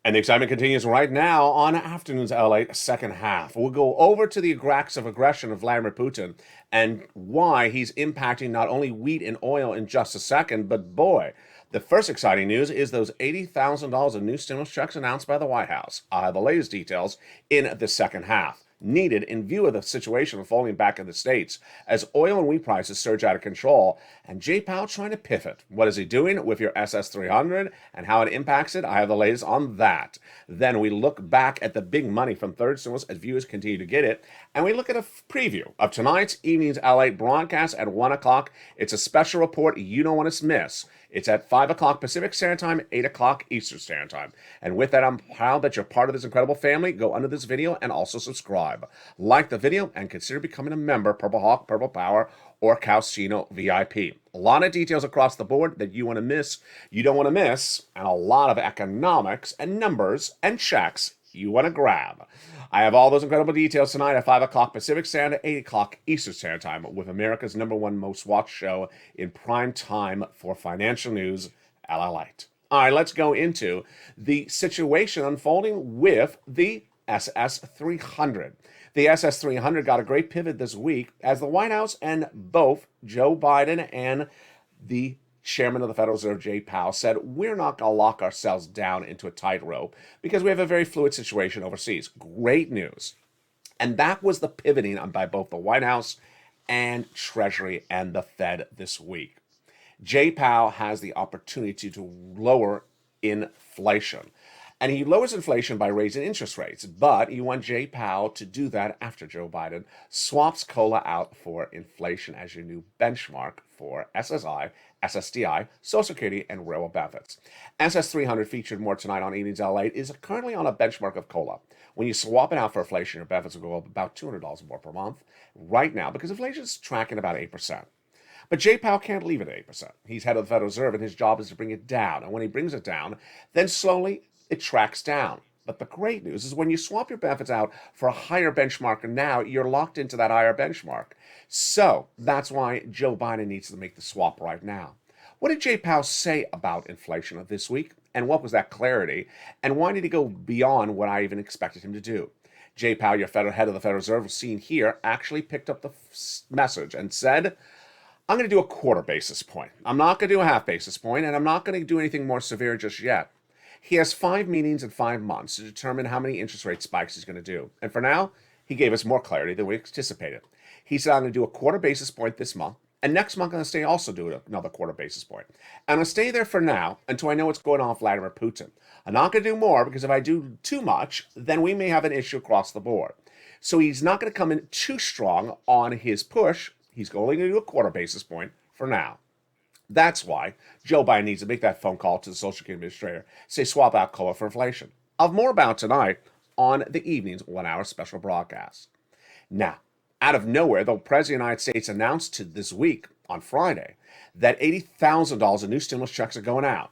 And the excitement continues right now on Afternoon's Lalate second half. We'll go over to the acts of aggression of Vladimir Putin and why he's impacting not only wheat and oil in just a second, but boy, the first exciting news is those $80,000 of new stimulus checks announced by the White House. I have the latest details in the second half, needed in view of the situation unfolding back in the States as oil and wheat prices surge out of control, and Jay Powell trying to pivot. What is he doing with your SS 300 and how it impacts it? I have the latest on that. Then we look back at the big money from third stimulus as viewers continue to get it, and we look at a preview of tonight's evening's LA broadcast at 1 o'clock. It's a special report you don't want to miss. It's at 5 o'clock Pacific Standard Time, 8 o'clock Eastern Standard Time. And with that, I'm proud that you're part of this incredible family. Go under this video and also subscribe. Like the video and consider becoming a member, Purple Hawk, Purple Power, or Calcino VIP. A lot of details across the board that you don't want to miss, and a lot of economics and numbers and checks you want to grab. I have all those incredible details tonight at 5 o'clock Pacific Standard, 8 o'clock Eastern Standard Time with America's #1 most watched show in prime time for financial news, Lalate. All right, let's go into the situation unfolding with the SS 300. The SS 300 got a great pivot this week as the White House and both Joe Biden and the Chairman of the Federal Reserve, Jay Powell, said we're not going to lock ourselves down into a tightrope because we have a very fluid situation overseas. Great news. And that was the pivoting by both the White House and Treasury and the Fed this week. Jay Powell has the opportunity to lower inflation. And he lowers inflation by raising interest rates. But you want Jay Powell to do that after Joe Biden swaps COLA out for inflation as your new benchmark for SSI, SSDI, Social Security, and railroad benefits. SS 300 featured more tonight on Evenings LA is currently on a benchmark of COLA. When you swap it out for inflation, your benefits will go up about $200 more per month right now because inflation is tracking about 8%. But Jay Powell can't leave it at 8%. He's head of the Federal Reserve, and his job is to bring it down. And when he brings it down, then slowly it tracks down. But the great news is when you swap your benefits out for a higher benchmark, now you're locked into that higher benchmark. So that's why Joe Biden needs to make the swap right now. What did Jay Powell say about inflation of this week? And what was that clarity? And why did he go beyond what I even expected him to do? Jay Powell, your federal head of the Federal Reserve, seen here, actually picked up the message and said, I'm going to do a quarter basis point. I'm not going to do a half basis point, and I'm not going to do anything more severe just yet. He has 5 meetings in 5 months to determine how many interest rate spikes he's going to do. And for now, he gave us more clarity than we anticipated. He said, I'm going to do a quarter basis point this month. And next month, I'm going to also do another quarter basis point. I'm going to stay there for now until I know what's going on with Vladimir Putin. I'm not going to do more because if I do too much, then we may have an issue across the board. So he's not going to come in too strong on his push. He's only going to do a quarter basis point for now. That's why Joe Biden needs to make that phone call to the Social Security Administrator, say swap out COLA for inflation. I'll have more about tonight on the evening's 1-hour special broadcast. Now, out of nowhere, the President of the United States announced this week on Friday that $80,000 of new stimulus checks are going out.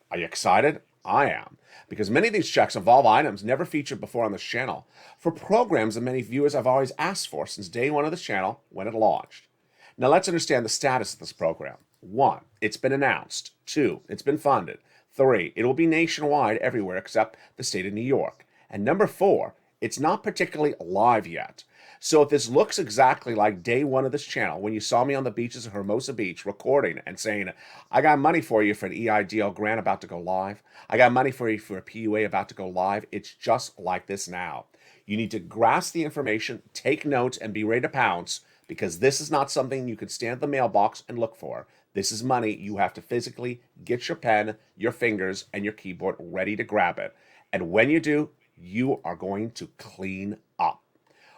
Are you excited? I am, because many of these checks involve items never featured before on this channel for programs that many viewers have always asked for since day one of this channel when it launched. Now let's understand the status of this program. 1, it's been announced. 2, it's been funded. 3, it will be nationwide everywhere except the state of New York. And number 4, it's not particularly live yet. So if this looks exactly like day 1 of this channel, when you saw me on the beaches of Hermosa Beach recording and saying, I got money for you for an EIDL grant about to go live. I got money for you for a PUA about to go live. It's just like this now. You need to grasp the information, take notes, and be ready to pounce, because this is not something you can stand at the mailbox and look for. This is money you have to physically get your pen, your fingers, and your keyboard ready to grab it. And when you do, you are going to clean up.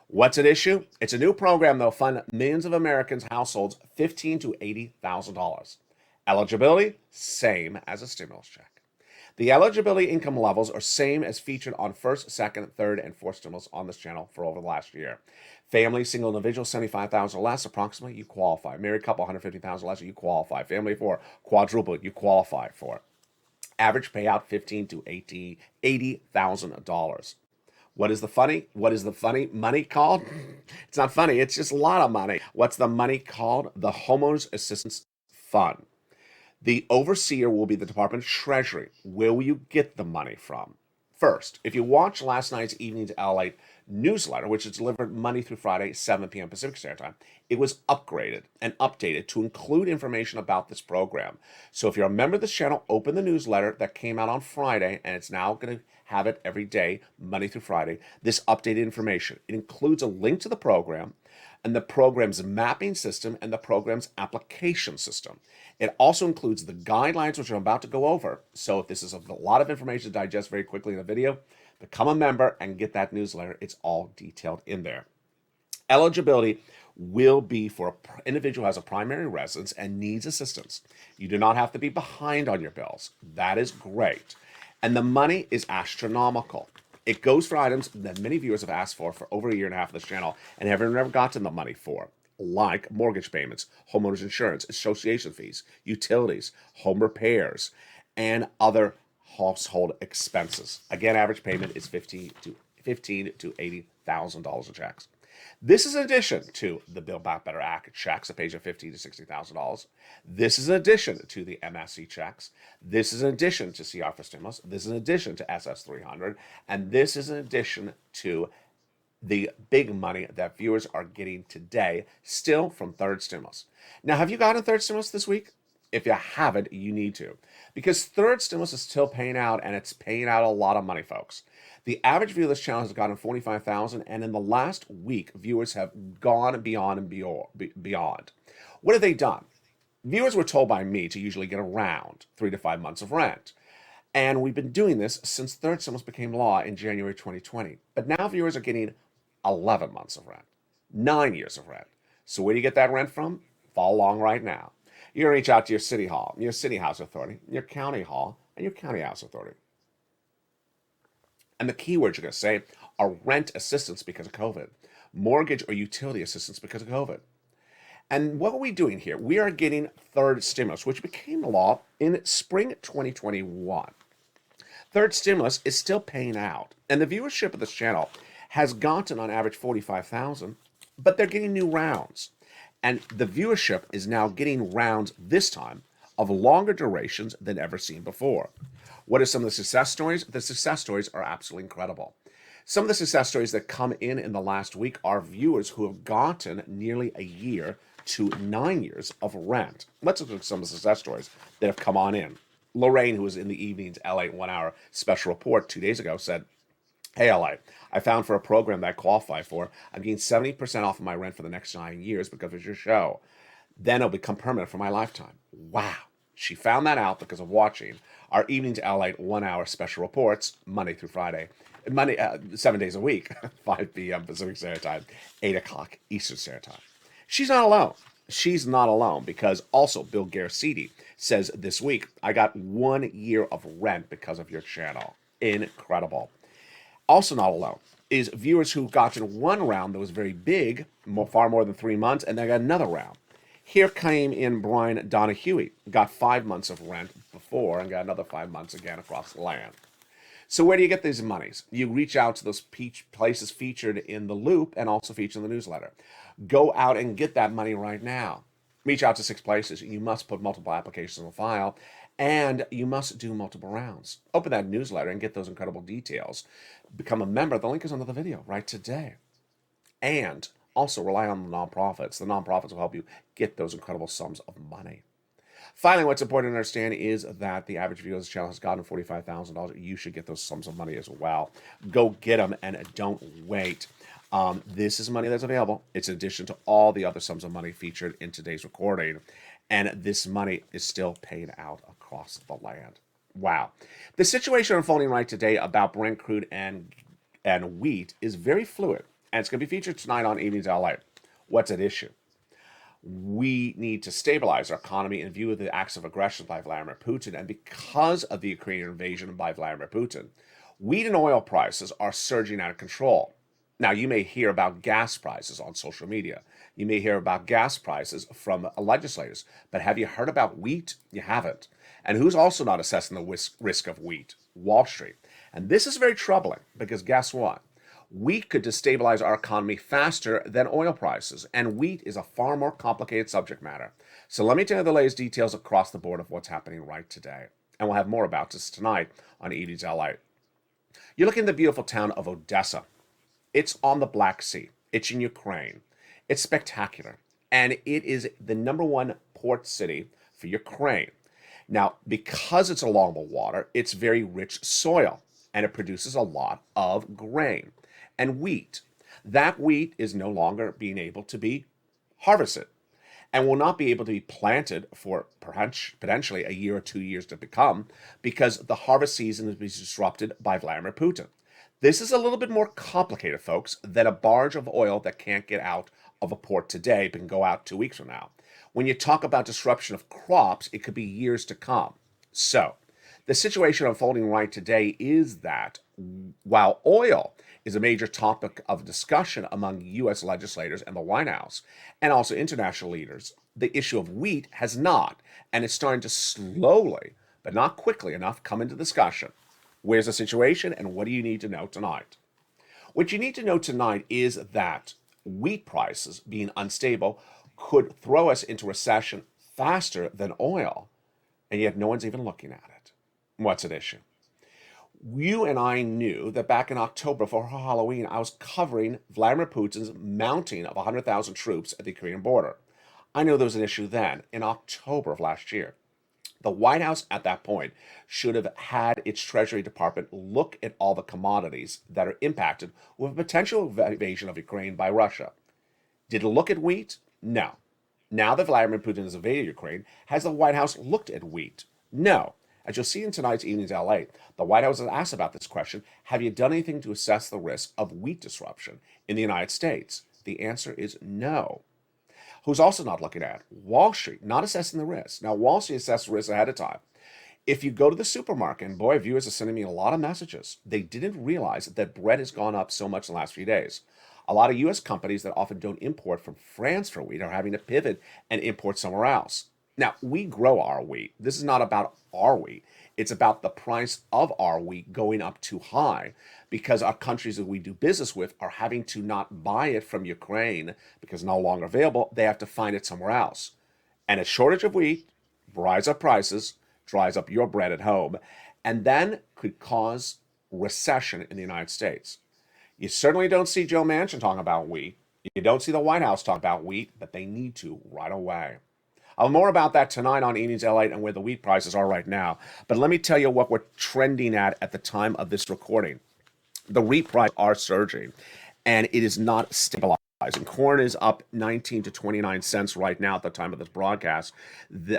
What's at issue? It's a new program that will fund millions of Americans' households $15,000 to $80,000. Eligibility? Same as a stimulus check. The eligibility income levels are same as featured on first, second, third, and fourth stimulus on this channel for over the last year. Family, single individual, $75,000 or less, approximately, you qualify. Married couple, $150,000 or less, you qualify. Family of 4, quadruple, you qualify for it. Average payout, $15,000 to $80,000. What is the funny money called? It's not funny, it's just a lot of money. What's the money called? The Homeowners Assistance Fund. The overseer will be the Department of Treasury. Where will you get the money from? First, if you watch last night's Evening's Lalate newsletter, which is delivered Monday through Friday, 7 p.m. Pacific Standard Time, it was upgraded and updated to include information about this program. So if you're a member of this channel, open the newsletter that came out on Friday, and it's now going to have it every day, Monday through Friday, this updated information. It includes a link to the program and the program's mapping system and the program's application system. It also includes the guidelines, which I'm about to go over. So if this is a lot of information to digest very quickly in a video, become a member and get that newsletter. It's all detailed in there. Eligibility will be for an individual who has a primary residence and needs assistance. You do not have to be behind on your bills. That is great. And the money is astronomical. It goes for items that many viewers have asked for over a year and a half of this channel and have never gotten the money for, like mortgage payments, homeowners insurance, association fees, utilities, home repairs, and other household expenses. Again, average payment is $15,000 to $80,000 in checks. This is in addition to the Build Back Better Act checks that pays you $50,000 to $60,000. This is in addition to the MSC checks. This is in addition to CR for stimulus. This is in addition to SS 300. And this is in addition to the big money that viewers are getting today, still from third stimulus. Now, have you gotten third stimulus this week? If you haven't, you need to, because third stimulus is still paying out, and it's paying out a lot of money, folks. The average view of this channel has gotten 45,000, and in the last week, viewers have gone beyond and beyond. What have they done? Viewers were told by me to usually get around 3 to 5 months of rent. And we've been doing this since third stimulus became law in January 2020. But now viewers are getting 11 months of rent, 9 years of rent. So where do you get that rent from? Follow along right now. You're going to reach out to your city hall, your city house authority, your county hall, and your county house authority. And the keywords you're going to say are rent assistance because of COVID, mortgage or utility assistance because of COVID. And what are we doing here? We are getting third stimulus, which became law in spring 2021. Third stimulus is still paying out, and the viewership of this channel has gotten on average 45,000, but they're getting new rounds. And the viewership is now getting rounds this time of longer durations than ever seen before. What are some of the success stories? The success stories are absolutely incredible. Some of the success stories that come in the last week are viewers who have gotten nearly a year to 9 years of rent. Let's look at some of the success stories that have come on in. Lorraine, who was in the evening's LA 1 hour special report 2 days ago, said, "Hey, LA, I found for a program that I qualify for, I'm getting 70% off of my rent for the next 9 years because of your show. Then it'll become permanent for my lifetime." Wow. She found that out because of watching our Evenings LA 1 hour special reports, Monday through Friday, 7 days a week, 5 p.m. Pacific Standard Time, 8 o'clock Eastern Standard Time. She's not alone. She's not alone because also Bill Garcetti says this week, "I got 1 year of rent because of your channel." Incredible. Also not alone is viewers who got in one round that was very big, far more than 3 months, and they got another round. Here came in Brian Donahue, got 5 months of rent before and got another 5 months again across the land. So where do you get these monies? You reach out to those places featured in the loop and also featured in the newsletter. Go out and get that money right now. Reach out to 6 places. You must put multiple applications in the file, and you must do multiple rounds. Open that newsletter and get those incredible details. Become a member. The link is under the video right today. And also rely on the nonprofits. The nonprofits will help you get those incredible sums of money. Finally, what's important to understand is that the average viewer of this channel has gotten $45,000. You should get those sums of money as well. Go get them and don't wait. This is money that's available. It's in addition to all the other sums of money featured in today's recording. And this money is still paid out across the land. Wow. The situation unfolding right today about Brent crude and wheat is very fluid. And it's going to be featured tonight on Evenings LA. What's at issue? We need to stabilize our economy in view of the acts of aggression by Vladimir Putin. And because of the Ukrainian invasion by Vladimir Putin, wheat and oil prices are surging out of control. Now, you may hear about gas prices on social media. You may hear about gas prices from legislators. But have you heard about wheat? You haven't. And who's also not assessing the risk of wheat? Wall Street. And this is very troubling because guess what? Wheat could destabilize our economy faster than oil prices, and wheat is a far more complicated subject matter. So let me tell you the latest details across the board of what's happening right today. And we'll have more about this tonight on Evenings LA. You look in the beautiful town of Odessa. It's on the Black Sea. It's in Ukraine. It's spectacular. And it is the number one port city for Ukraine. Now, because it's along the water, it's very rich soil and it produces a lot of grain and wheat. That wheat is no longer being able to be harvested and will not be able to be planted for potentially a year or 2 years to become because the harvest season is being disrupted by Vladimir Putin. This is a little bit more complicated, folks, than a barge of oil that can't get out of a port today but can go out 2 weeks from now. When you talk about disruption of crops, it could be years to come. So, the situation unfolding right today is that while oil is a major topic of discussion among U.S. legislators and the White House, and also international leaders, the issue of wheat has not, and it's starting to slowly, but not quickly enough, come into discussion. Where's the situation, and what do you need to know tonight? What you need to know tonight is that wheat prices being unstable could throw us into recession faster than oil, and yet no one's even looking at it. What's at issue? You and I knew that back in October for Halloween, I was covering Vladimir Putin's mounting of 100,000 troops at the Ukrainian border. I knew there was an issue then, in October of last year. The White House at that point should have had its Treasury Department look at all the commodities that are impacted with a potential invasion of Ukraine by Russia. Did it look at wheat? No. Now that Vladimir Putin has invaded Ukraine, has the White House looked at wheat? No. As you'll see in tonight's Evening's LA, the White House has asked about this question: have you done anything to assess the risk of wheat disruption in the United States? The answer is no. Who's also not looking at? Wall Street, not assessing the risk. Now, Wall Street assessed risk ahead of time. If you go to the supermarket, and boy, viewers are sending me a lot of messages, they didn't realize that bread has gone up so much in the last few days. A lot of U.S. companies that often don't import from France for wheat are having to pivot and import somewhere else. Now, we grow our wheat. This is not about our wheat. It's about the price of our wheat going up too high because our countries that we do business with are having to not buy it from Ukraine because it's no longer available. They have to find it somewhere else. And a shortage of wheat drives up prices, dries up your bread at home, and then could cause recession in the United States. You certainly don't see Joe Manchin talking about wheat. You don't see the White House talk about wheat, but they need to right away. I'll have more about that tonight on Evenings LA and where the wheat prices are right now. But let me tell you what we're trending at the time of this recording. The wheat prices are surging, and it is not stabilizing. Corn is up 19 to 29 cents right now at the time of this broadcast.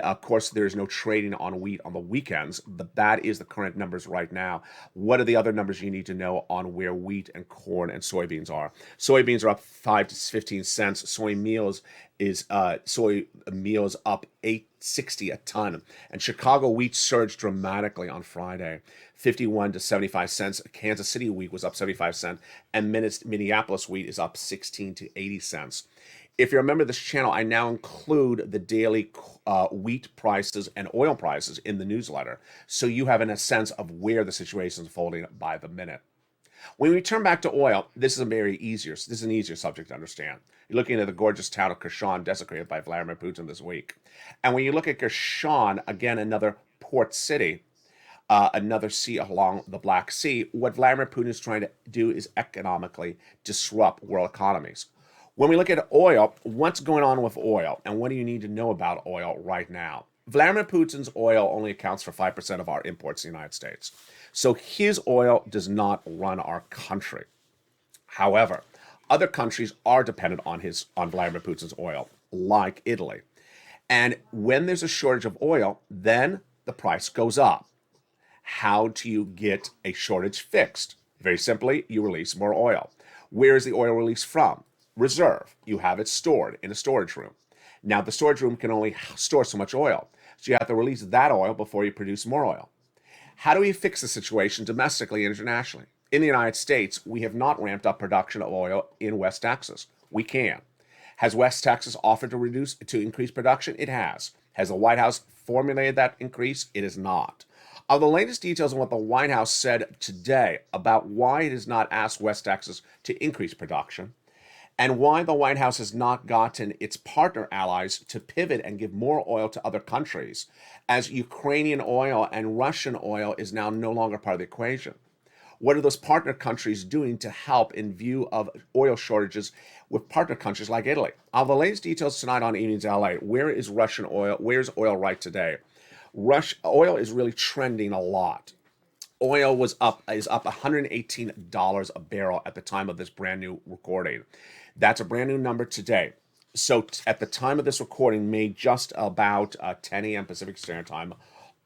Of course, there's no trading on wheat on the weekends, but that is the current numbers right now. What are the other numbers you need to know on where wheat and corn and soybeans are? Soybeans are up 5 to 15 cents. Soy meals up 8.60 a ton. And Chicago wheat surged dramatically on Friday, 51 to 75 cents. Kansas City wheat was up 75 cents, and Minneapolis wheat is up 16 to 80 cents. If you remember this channel, I now include the daily wheat prices and oil prices in the newsletter, so you have a sense of where the situation is unfolding by the minute. When we turn back to oil, this is an easier subject to understand. You're looking at the gorgeous town of Kherson, desecrated by Vladimir Putin this week. And when you look at Kherson, again, another port city, another sea along the Black Sea, what Vladimir Putin is trying to do is economically disrupt world economies. When we look at oil, what's going on with oil, and what do you need to know about oil right now? Vladimir Putin's oil only accounts for 5% of our imports in the United States. So his oil does not run our country. However, other countries are dependent on Vladimir Putin's oil, like Italy. And when there's a shortage of oil, then the price goes up. How do you get a shortage fixed? Very simply, you release more oil. Where is the oil released from? Reserve. You have it stored in a storage room. Now, the storage room can only store so much oil, so you have to release that oil before you produce more oil. How do we fix the situation domestically and internationally? In the United States, we have not ramped up production of oil in West Texas. We can. Has West Texas offered to increase production? It has. Has the White House formulated that increase? It is not. Of the latest details on what the White House said today about why it has not asked West Texas to increase production, and why the White House has not gotten its partner allies to pivot and give more oil to other countries, as Ukrainian oil and Russian oil is now no longer part of the equation. What are those partner countries doing to help in view of oil shortages with partner countries like Italy? The latest details tonight on Evenings LA. Where is Russian oil? Where's oil right today? Oil is really trending a lot. Oil is up $118 a barrel at the time of this brand new recording. That's a brand new number today. So at the time of this recording, made just about 10 a.m. Pacific Standard Time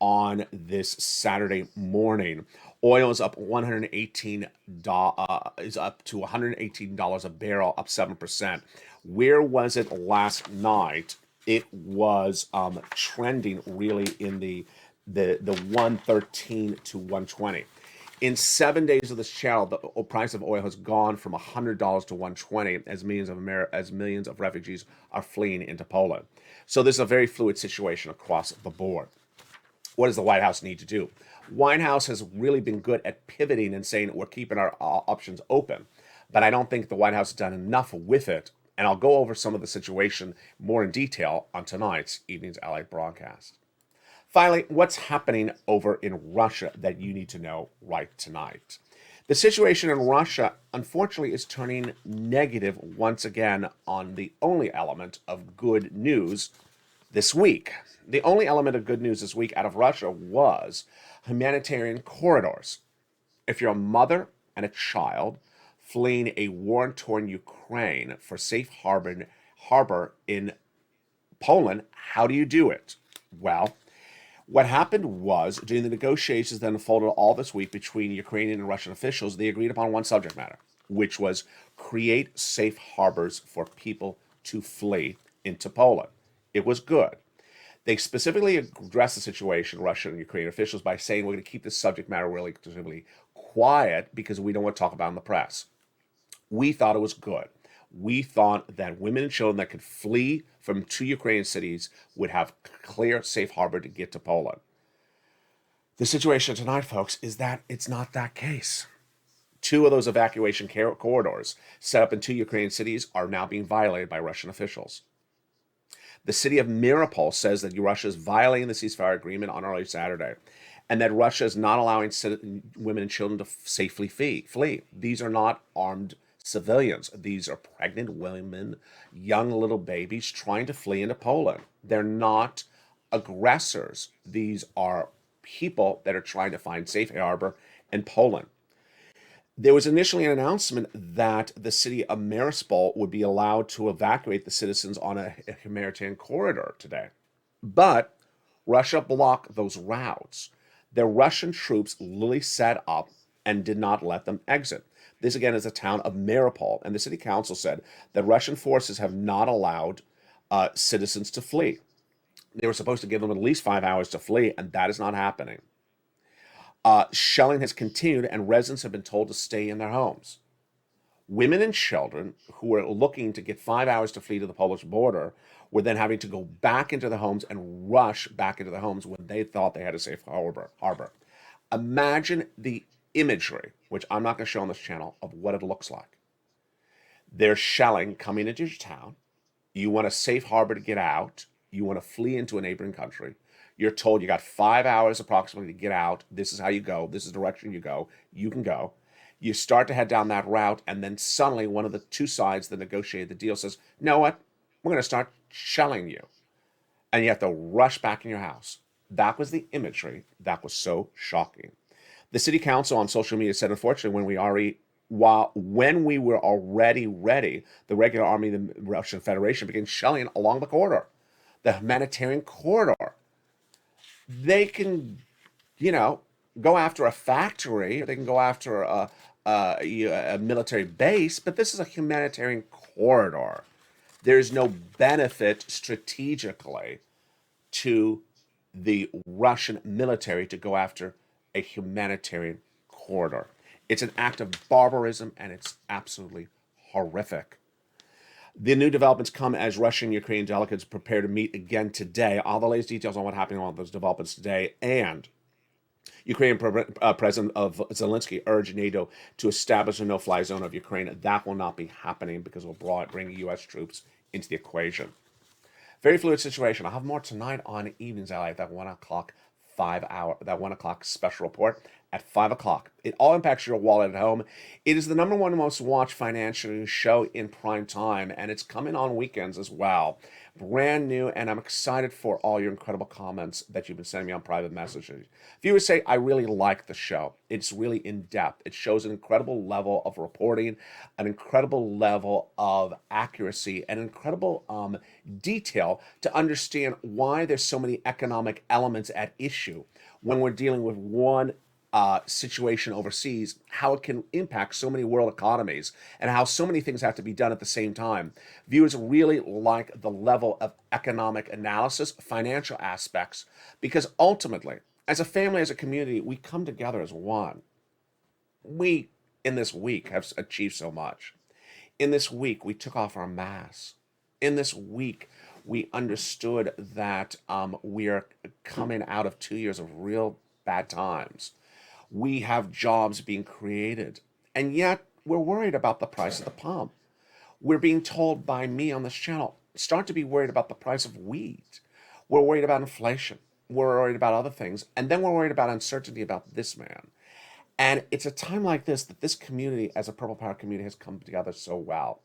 on this Saturday morning, oil is up is up to $118 a barrel, up 7%. Where was it last night? It was trending really in the 113 to 120. In 7 days of this channel, the price of oil has gone from $100 to 120 as millions of refugees are fleeing into Poland. So this is a very fluid situation across the board. What does the White House need to do? White House has really been good at pivoting and saying we're keeping our options open, but I don't think the White House has done enough with it. And I'll go over some of the situation more in detail on tonight's Evenings LA broadcast. Finally, what's happening over in Russia that you need to know right tonight? The situation in Russia, unfortunately, is turning negative once again on the only element of good news this week. The only element of good news this week out of Russia was humanitarian corridors. If you're a mother and a child fleeing a war-torn Ukraine for safe harbor in Poland, how do you do it? Well, what happened was, during the negotiations that unfolded all this week between Ukrainian and Russian officials, they agreed upon one subject matter, which was create safe harbors for people to flee into Poland. It was good. They specifically addressed the situation, Russian and Ukrainian officials, by saying we're going to keep this subject matter relatively quiet because we don't want to talk about it in the press. We thought it was good. We thought that women and children that could flee from two Ukrainian cities would have clear, safe harbor to get to Poland. The situation tonight, folks, is that it's not that case. Two of those evacuation corridors set up in two Ukrainian cities are now being violated by Russian officials. The city of Mariupol says that Russia is violating the ceasefire agreement on early Saturday, and that Russia is not allowing women and children to safely flee. These are not armed civilians. These are pregnant women, young little babies trying to flee into Poland. They're not aggressors. These are people that are trying to find safe harbor in Poland. There was initially an announcement that the city of Mariupol would be allowed to evacuate the citizens on a humanitarian corridor today. But Russia blocked those routes. The Russian troops literally set up and did not let them exit. This, again, is the town of Mariupol, and the city council said that Russian forces have not allowed citizens to flee. They were supposed to give them at least 5 hours to flee, and that is not happening. Shelling has continued, and residents have been told to stay in their homes. Women and children who were looking to get 5 hours to flee to the Polish border were then having to go back into the homes and rush back into the homes when they thought they had a safe harbor. Imagine the imagery, which I'm not going to show on this channel, of what it looks like. There's shelling coming into your town. You want a safe harbor to get out. You want to flee into a neighboring country. You're told you got 5 hours approximately to get out. This is how you go. This is the direction you go. You can go. You start to head down that route, and then suddenly one of the two sides that negotiated the deal says, you know what? We're going to start shelling you. And you have to rush back in your house. That was the imagery that was so shocking. The city council on social media said, unfortunately, when we were already ready, the regular army of the Russian Federation began shelling along the corridor, the humanitarian corridor. They can, go after a factory, or they can go after a military base, but this is a humanitarian corridor. There's no benefit strategically to the Russian military to go after a humanitarian corridor. It's an act of barbarism, and it's absolutely horrific. The new developments come as Russian and Ukrainian delegates prepare to meet again today. All the latest details on what happened on those developments today. And Ukrainian President of Zelensky urged NATO to establish a no-fly zone of Ukraine. That will not be happening because it will bring U.S. troops into the equation. Very fluid situation. I'll have more tonight on Evenings LA at that 1 o'clock 1 o'clock special report. at 5 o'clock. It all impacts your wallet at home. It is the number one most watched financial show in prime time, and it's coming on weekends as well. Brand new, and I'm excited for all your incredible comments that you've been sending me on private messages. Viewers say, I really like the show. It's really in-depth. It shows an incredible level of reporting, an incredible level of accuracy, an incredible detail to understand why there's so many economic elements at issue when we're dealing with one situation overseas, how it can impact so many world economies, and how so many things have to be done at the same time. Viewers really like the level of economic analysis, financial aspects, because ultimately, as a family, as a community, we come together as one. We, in this week, have achieved so much. In this week, we took off our masks. In this week, we understood that we are coming out of 2 years of real bad times. We have jobs being created, and yet we're worried about the price of the pump. We're being told by me on this channel, start to be worried about the price of wheat. We're worried about inflation. We're worried about other things. And then we're worried about uncertainty about this man. And it's a time like this that this community, as a Purple Power community, has come together so well.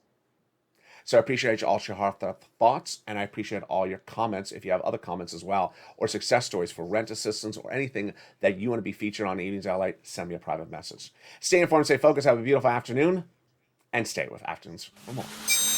So I appreciate all your heartfelt thoughts, and I appreciate all your comments. If you have other comments as well, or success stories for rent assistance or anything that you want to be featured on Evenings Lalate, send me a private message. Stay informed, stay focused, have a beautiful afternoon, and stay with Afternoons for more.